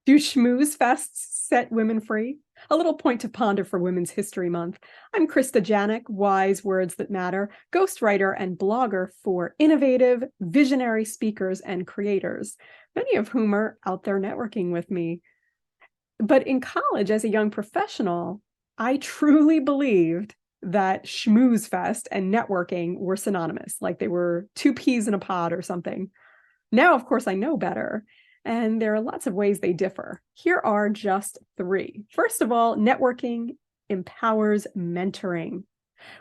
Do Schmoozefests set women free? A little point to ponder for Women's History Month. I'm Krista Giannak, Wise Words That Matter, ghostwriter and blogger for innovative, visionary speakers and creators, many of whom are out there networking with me. But in college, as a young professional, I truly believed that Schmoozefest and networking were synonymous, like they were two peas in a pod or something. Now, of course, I know better. And there are lots of ways they differ. Here are just three. First of all, networking empowers mentoring.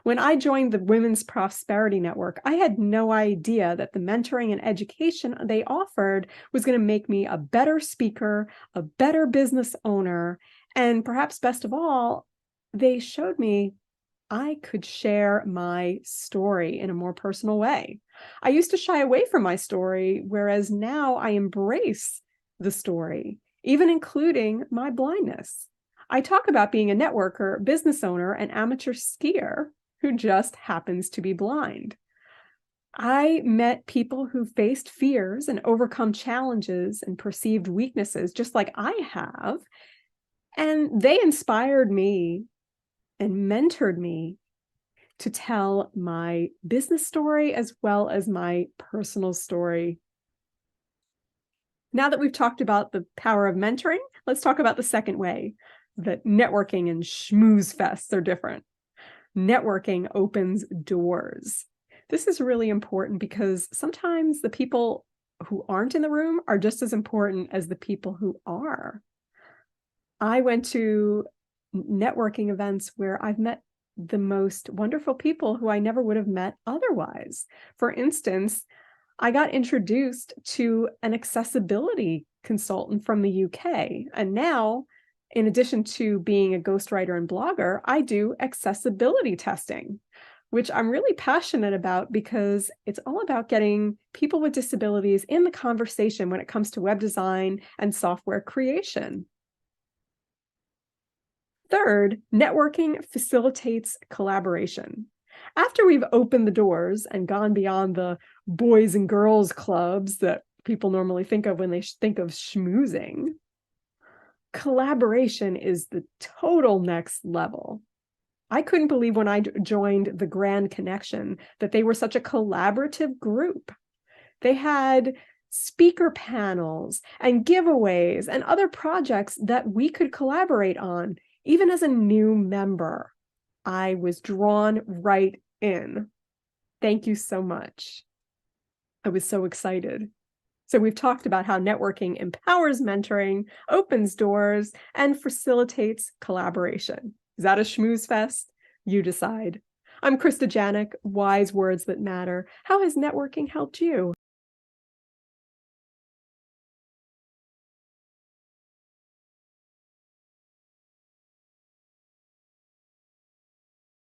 When I joined the Women's Prosperity Network, I had no idea that the mentoring and education they offered was going to make me a better speaker, a better business owner, and perhaps best of all, they showed me I could share my story in a more personal way. I used to shy away from my story, whereas now I embrace the story, even including my blindness. I talk about being a networker, business owner, and amateur skier who just happens to be blind. I met people who faced fears and overcome challenges and perceived weaknesses, just like I have, and they inspired me and mentored me to tell my business story as well as my personal story. Now that we've talked about the power of mentoring, let's talk about the second way that networking and Schmoozefests are different. Networking opens doors. This is really important because sometimes the people who aren't in the room are just as important as the people who are. I went to networking events where I've met the most wonderful people who I never would have met otherwise. For instance, I got introduced to an accessibility consultant from the UK. And now, in addition to being a ghostwriter and blogger, I do accessibility testing, which I'm really passionate about because it's all about getting people with disabilities in the conversation when it comes to web design and software creation. Third, networking facilitates collaboration. After we've opened the doors and gone beyond the boys and girls clubs that people normally think of when they think of schmoozing, collaboration is the total next level. I couldn't believe when I joined the Grand Connection that they were such a collaborative group. They had speaker panels and giveaways and other projects that we could collaborate on. Even as a new member, I was drawn right in. Thank you so much. I was so excited. So we've talked about how networking empowers mentoring, opens doors, and facilitates collaboration. Is that a schmoozefest? You decide. I'm Krista Giannak, Wise Words That Matter. How has networking helped you?